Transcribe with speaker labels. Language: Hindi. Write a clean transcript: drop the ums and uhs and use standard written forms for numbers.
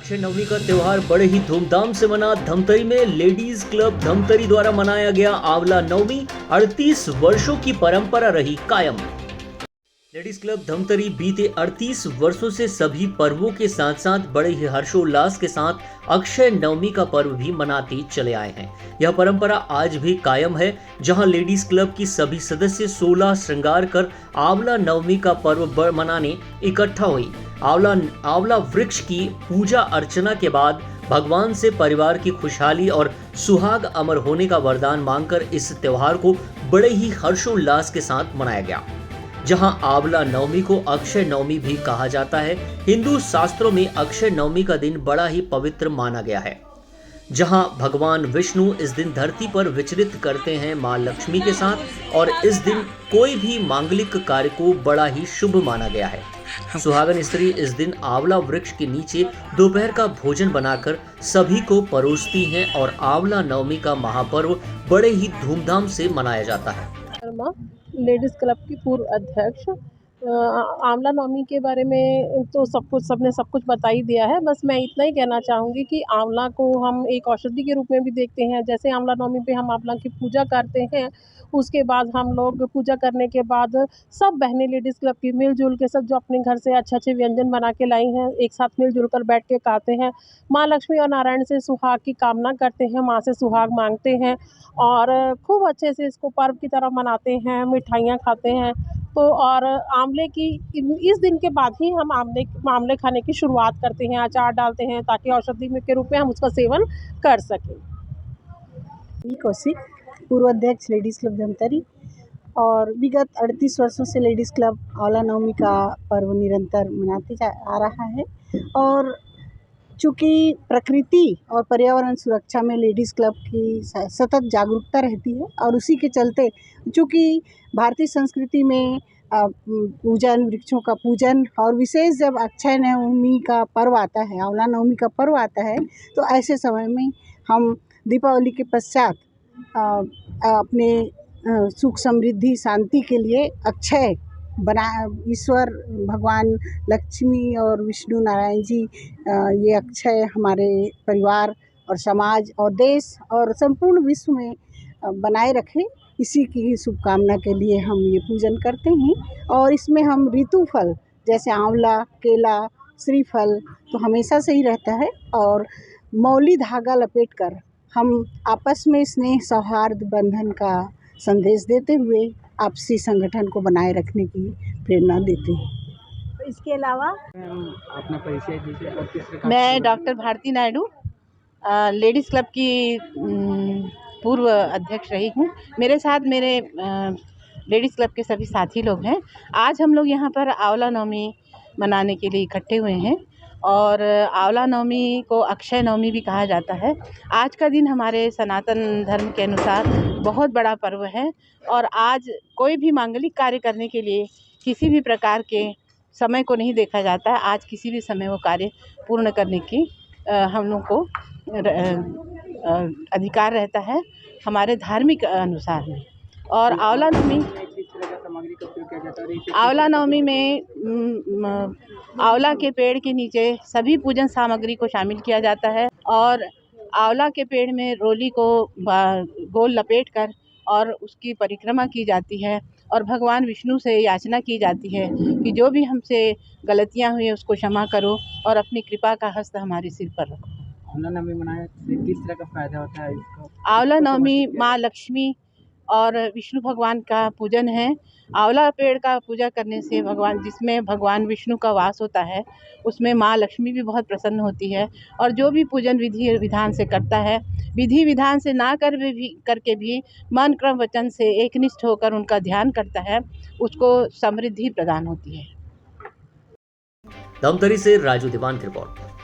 Speaker 1: अक्षय नवमी का त्योहार बड़े ही धूमधाम से मना। धमतरी में लेडीज क्लब धमतरी द्वारा मनाया गया आंवला नवमी। 38 वर्षों की परंपरा रही कायम। लेडीज क्लब धमतरी बीते 38 वर्षों से सभी पर्वों के साथ साथ बड़े ही हर्षोल्लास के साथ अक्षय नवमी का पर्व भी मनाते चले आए हैं। यह परंपरा आज भी कायम है, जहां लेडीज क्लब की सभी सदस्य 16 श्रृंगार कर आंवला नवमी का पर्व मनाने इकट्ठा हुई। आंवला वृक्ष की पूजा अर्चना के बाद भगवान से परिवार की खुशहाली और सुहाग अमर होने का वरदान मांगकर इस त्योहार को बड़े ही हर्षोल्लास के साथ मनाया गया। जहां आंवला नवमी को अक्षय नवमी भी कहा जाता है। हिंदू शास्त्रों में अक्षय नवमी का दिन बड़ा ही पवित्र माना गया है, जहां भगवान विष्णु इस दिन धरती पर विचरित करते हैं मां लक्ष्मी के साथ, और इस दिन कोई भी मांगलिक कार्य को बड़ा ही शुभ माना गया है। सुहागन स्त्री इस दिन आंवला वृक्ष के नीचे दोपहर का भोजन बनाकर सभी को परोसती हैं और आंवला नवमी का महापर्व बड़े ही धूमधाम से मनाया जाता है।
Speaker 2: लेडीज़ क्लब की पूर्व अध्यक्ष। आंवला नवमी के बारे में तो सबने सब कुछ बता ही दिया है। बस मैं इतना ही कहना चाहूँगी कि आंवला को हम एक औषधि के रूप में भी देखते हैं। जैसे आंवला नवमी पे हम आंवला की पूजा करते हैं, उसके बाद हम लोग पूजा करने के बाद सब बहनें लेडीज़ क्लब की मिलजुल के सब जो अपने घर से अच्छे व्यंजन बना के लाई हैं, एक साथ मिलजुल कर बैठ के खाते हैं। माँ लक्ष्मी और नारायण से सुहाग की कामना करते हैं, माँ से सुहाग मांगते हैं और खूब अच्छे से इसको पर्व की तरह मनाते हैं, मिठाइयाँ खाते हैं। तो और आंवले की इस दिन के बाद ही हम आंवले खाने की शुरुआत करते हैं, अचार डालते हैं ताकि औषधि में के रूप में हम उसका सेवन कर सकें।
Speaker 3: कौशिक, पूर्व अध्यक्ष लेडीज़ क्लब धमतरी। और विगत 38 वर्षों से लेडीज़ क्लब आंवला नवमी का पर्व निरंतर मनाते आ रहा है। और चूँकि प्रकृति और पर्यावरण सुरक्षा में लेडीज़ क्लब की सतत जागरूकता रहती है, और उसी के चलते चूँकि भारतीय संस्कृति में पूजन, वृक्षों का पूजन, और विशेष जब अक्षय नवमी का पर्व आता है, आंवला नवमी का पर्व आता है, तो ऐसे समय में हम दीपावली के पश्चात अपने सुख समृद्धि शांति के लिए अक्षय ईश्वर भगवान लक्ष्मी और विष्णु नारायण जी ये अक्षय हमारे परिवार और समाज और देश और संपूर्ण विश्व में बनाए रखें, इसी की शुभकामना के लिए हम ये पूजन करते हैं। और इसमें हम ऋतु फल जैसे आंवला, केला, श्रीफल तो हमेशा से ही रहता है, और मौली धागा लपेटकर हम आपस में स्नेह सौहार्द बंधन का संदेश देते हुए आपसी संगठन को बनाए रखने की प्रेरणा देते हैं।
Speaker 2: इसके अलावा
Speaker 4: अपना परिचय दीजिए और किस प्रकार।
Speaker 5: मैं doctor Bharati Naidu, ladies club की पूर्व अध्यक्ष रही हूँ। मेरे साथ मेरे लेडीज़ क्लब के सभी साथी लोग हैं। आज हम लोग यहाँ पर आंवला नवमी मनाने के लिए इकट्ठे हुए हैं, और आंवला नवमी को अक्षय नवमी भी कहा जाता है। आज का दिन हमारे सनातन धर्म के अनुसार बहुत बड़ा पर्व है, और आज कोई भी मांगलिक कार्य करने के लिए किसी भी प्रकार के समय को नहीं देखा जाता है। आज किसी भी समय वो कार्य पूर्ण करने की हम लोग को अधिकार रहता है हमारे धार्मिक अनुसार में। और आंवला नवमी में आंवला के पेड़ के नीचे सभी पूजन सामग्री को शामिल किया जाता है, और आंवला के पेड़ में रोली को गोल लपेट कर और उसकी परिक्रमा की जाती है, और भगवान विष्णु से याचना की जाती है कि जो भी हमसे गलतियां हुई उसको क्षमा करो और अपनी कृपा का हस्त हमारे सिर पर रखो।
Speaker 4: आंवला नवमी मनाने से किस तरह का फायदा होता है इसका?
Speaker 5: आंवला नवमी माँ लक्ष्मी और विष्णु भगवान का पूजन है। आंवला पेड़ का पूजा करने से जिसमें भगवान विष्णु का वास होता है, उसमें माँ लक्ष्मी भी बहुत प्रसन्न होती है, और जो भी पूजन विधि विधान से करता है, विधि विधान से ना करके भी मन क्रम वचन से एकनिष्ठ होकर उनका ध्यान करता है, उसको समृद्धि प्रदान होती है।
Speaker 1: धमतरी से राजू दीवान की रिपोर्ट।